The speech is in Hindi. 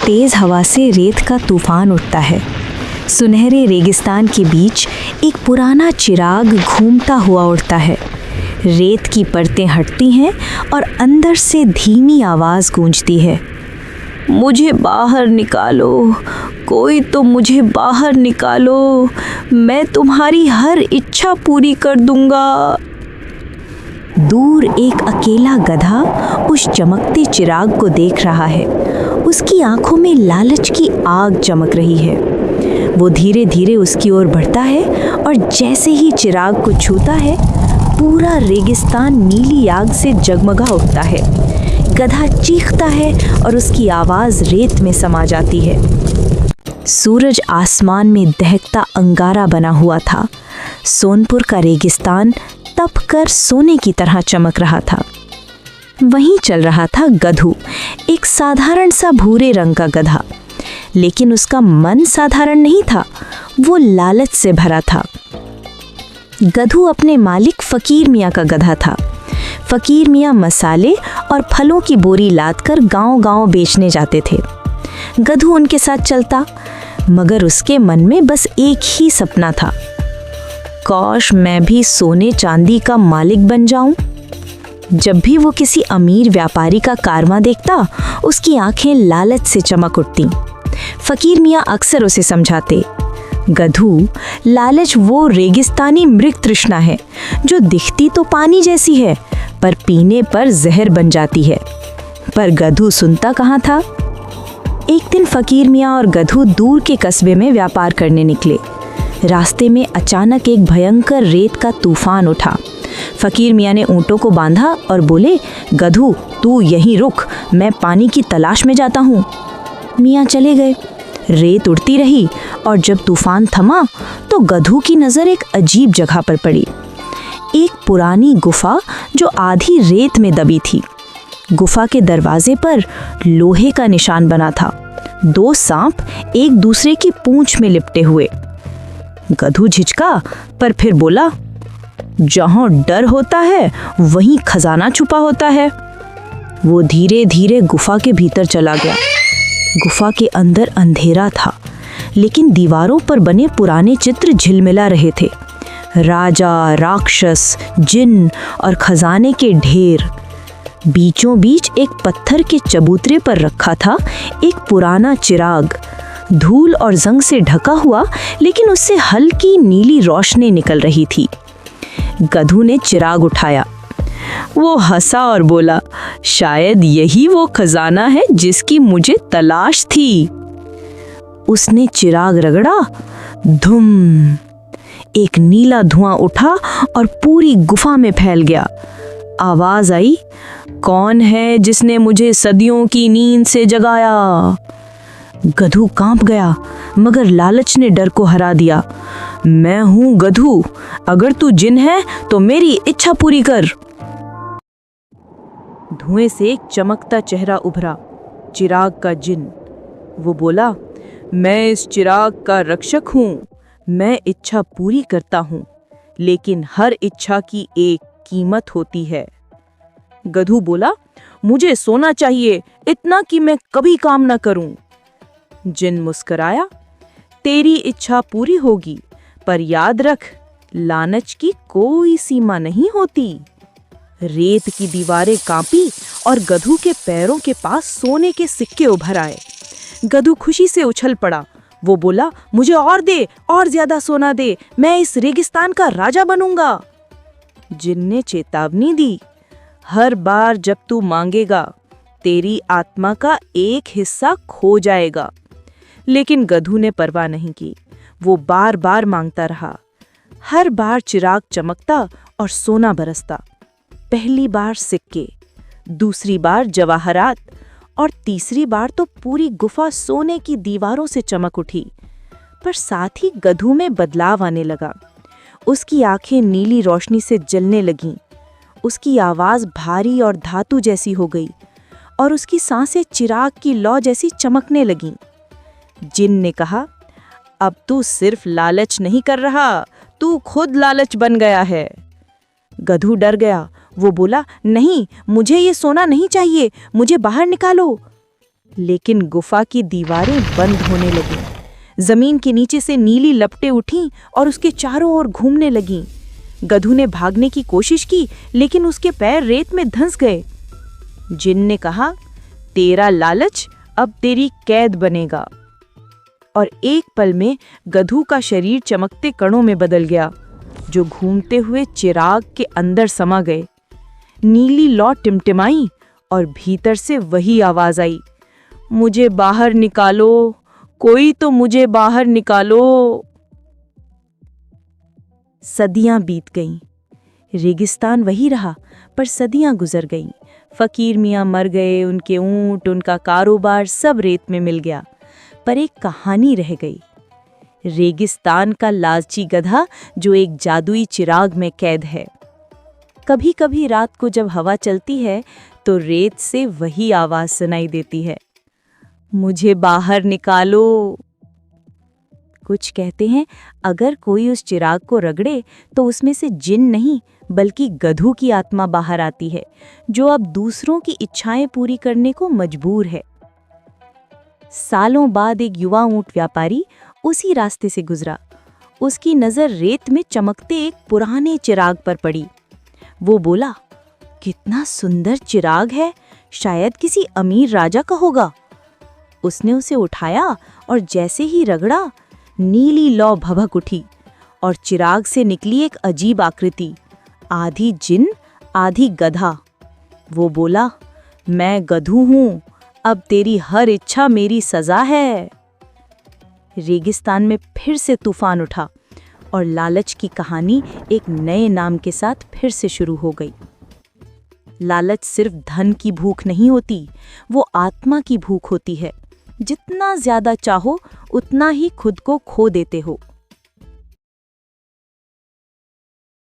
तेज हवा से रेत का तूफान उठता है। सुनहरे रेगिस्तान के बीच एक पुराना चिराग घूमता हुआ उड़ता है। रेत की परतें हटती हैं और अंदर से धीमी आवाज़ गूंजती है, मुझे बाहर निकालो, कोई तो मुझे बाहर निकालो, मैं तुम्हारी हर इच्छा पूरी कर दूंगा। दूर एक अकेला गधा उस चमकते चिराग को देख रहा है। उसकी आंखों में लालच की आग चमक रही है। वो धीरे धीरे उसकी ओर बढ़ता है और जैसे ही चिराग को छूता है, पूरा रेगिस्तान नीली आग से जगमगा उठता है। गधा चीखता है और उसकी आवाज़ रेत में समा जाती है। सूरज आसमान में दहकता अंगारा बना हुआ था। सोनपुर का रेगिस्तान तपकर सोने की तरह चमक रहा था। वहीं चल रहा था गधू, एक साधारण सा भूरे रंग का गधा। लेकिन उसका मन साधारण नहीं था, वो लालच से भरा था। गधू अपने मालिक फकीर मियाँ का गधा था। फकीर मियाँ मसाले और फलों की बोरी लादकर गांव-गांव बेचने जाते थे। गधू उनके साथ चलता, मगर उसके मन में बस एक ही सपना था, काश मैं भी सोने चांदी का मालिक बन जाऊं। जब भी वो किसी अमीर व्यापारी का कारवां देखता, उसकी आंखें लालच से चमक उठती। फकीर मियाँ अक्सर उसे समझाते, गधू, लालच वो रेगिस्तानी मृग तृष्णा है जो दिखती तो पानी जैसी है, पर पीने पर जहर बन जाती है। पर गधू सुनता कहाँ था। एक दिन फकीर मियाँ और गधू दूर के कस्बे में व्यापार करने निकले। रास्ते में अचानक एक भयंकर रेत का तूफान उठा। फकीर मियाँ ने ऊँटों को बांधा और बोले, गधू, तू यहीं रुक, मैं पानी की तलाश में जाता हूँ। मियाँ चले गए। रेत उड़ती रही और जब तूफान थमा तो गधू की नज़र एक अजीब जगह पर पड़ी। एक पुरानी गुफा जो आधी रेत में दबी थी। गुफा के दरवाजे पर लोहे का निशान बना था, 2 सांप एक दूसरे की पूंछ में लिपटे हुए। गधू झिझका, पर फिर बोला, जहां डर होता है वहीं खजाना छुपा होता है। वो धीरे धीरे गुफा के भीतर चला गया। गुफा के अंदर अंधेरा था, लेकिन दीवारों पर बने पुराने चित्र झिलमिला रहे थे। राजा, राक्षस, जिन और खजाने के ढेर। बीचों बीच एक पत्थर के चबूतरे पर रखा था एक पुराना चिराग, धूल और जंग से ढका हुआ, लेकिन उससे हल्की नीली रोशनी निकल रही थी। गधू ने चिराग उठाया। वो हंसा और बोला, शायद यही वो खजाना है जिसकी मुझे तलाश थी। उसने चिराग रगड़ा, धुम, एक नीला धुआं उठा और पूरी गुफा में फैल गया। आवाज आई, कौन है जिसने मुझे सदियों की नींद से जगाया? गधू कांप गया, मगर लालच ने डर को हरा दिया। मैं हूं गधू, अगर तू जिन है तो मेरी इच्छा पूरी कर। धुएं से एक चमकता चेहरा उभरा, चिराग का जिन। वो बोला, मैं इस चिराग का रक्षक हूं, मैं इच्छा पूरी करता हूं, लेकिन हर इच्छा की एक कीमत होती है। गधू बोला, मुझे सोना चाहिए, इतना कि मैं कभी काम ना करूं। जिन मुस्कुराया, तेरी इच्छा पूरी होगी, पर याद रख, लालच की कोई सीमा नहीं होती। रेत की दीवारें कांपी और गधू के पैरों के पास सोने के सिक्के उभर आए। गधू खुशी से उछल पड़ा। वो बोला, मुझे और दे, और ज्यादा सोना दे, मैं इस रेगिस्तान का राजा बनूंगा। जिन ने चेतावनी दी, हर बार जब तू मांगेगा, तेरी आत्मा का एक हिस्सा खो जाएगा। लेकिन गधू ने परवाह नहीं की। वो बार बार मांगता रहा। हर बार चिराग चमकता और सोना बरसता। पहली बार सिक्के, दूसरी बार जवाहरात और तीसरी बार तो पूरी गुफा सोने की दीवारों से चमक उठी। पर साथ ही गधू में बदलाव आने लगा। उसकी आंखें नीली रोशनी से जलने लगीं। उसकी आवाज़ भारी और धातु जैसी हो गई और उसकी सांसें चिराग की लौ जैसी चमकने लगीं। जिन ने कहा, अब तू सिर्फ लालच नहीं कर रहा, तू खुद लालच बन गया है। गधू डर गया। वो बोला, नहीं, मुझे ये सोना नहीं चाहिए, मुझे बाहर निकालो। लेकिन गुफा की दीवारें बंद होने लगीं। जमीन के नीचे से नीली लपटें उठीं और उसके चारों ओर घूमने लगीं। गधू ने भागने की कोशिश की, लेकिन उसके पैर रेत में धंस गए। जिन ने कहा, तेरा लालच अब तेरी कैद बनेगा। और एक पल में गधू का शरीर चमकते कणों में बदल गया, जो घूमते हुए चिराग के अंदर समा गए। नीली लौ टिमटिमाई और भीतर से वही आवाज आई, मुझे बाहर निकालो, कोई तो मुझे बाहर निकालो। सदियां बीत गईं। रेगिस्तान वही रहा, पर सदियां गुजर गईं। फकीर मियाँ मर गए, उनके ऊंट, उनका कारोबार सब रेत में मिल गया। पर एक कहानी रह गई। रेगिस्तान का लालची गधा जो एक जादुई चिराग में कैद है। कभी कभी रात को जब हवा चलती है तो रेत से वही आवाज सुनाई देती है, मुझे बाहर निकालो। कुछ कहते हैं अगर कोई उस चिराग को रगड़े तो उसमें से जिन नहीं बल्कि गधू की आत्मा बाहर आती है, जो अब दूसरों की इच्छाएं पूरी करने को मजबूर है। सालों बाद एक युवा ऊंट व्यापारी उसी रास्ते से गुजरा। उसकी नजर रेत में चमकते एक पुराने चिराग पर पड़ी। वो बोला, कितना सुंदर चिराग है, शायद किसी अमीर राजा का होगा। उसने उसे उठाया और जैसे ही रगड़ा, नीली लौ भभक उठी और चिराग से निकली एक अजीब आकृति, आधी जिन आधी गधा। वो बोला, मैं गधू हूं, अब तेरी हर इच्छा मेरी सजा है। रेगिस्तान में फिर से तूफान उठा और लालच की कहानी एक नए नाम के साथ फिर से शुरू हो गई। लालच सिर्फ धन की भूख नहीं होती, वो आत्मा की भूख होती है। जितना ज्यादा चाहो उतना ही खुद को खो देते हो।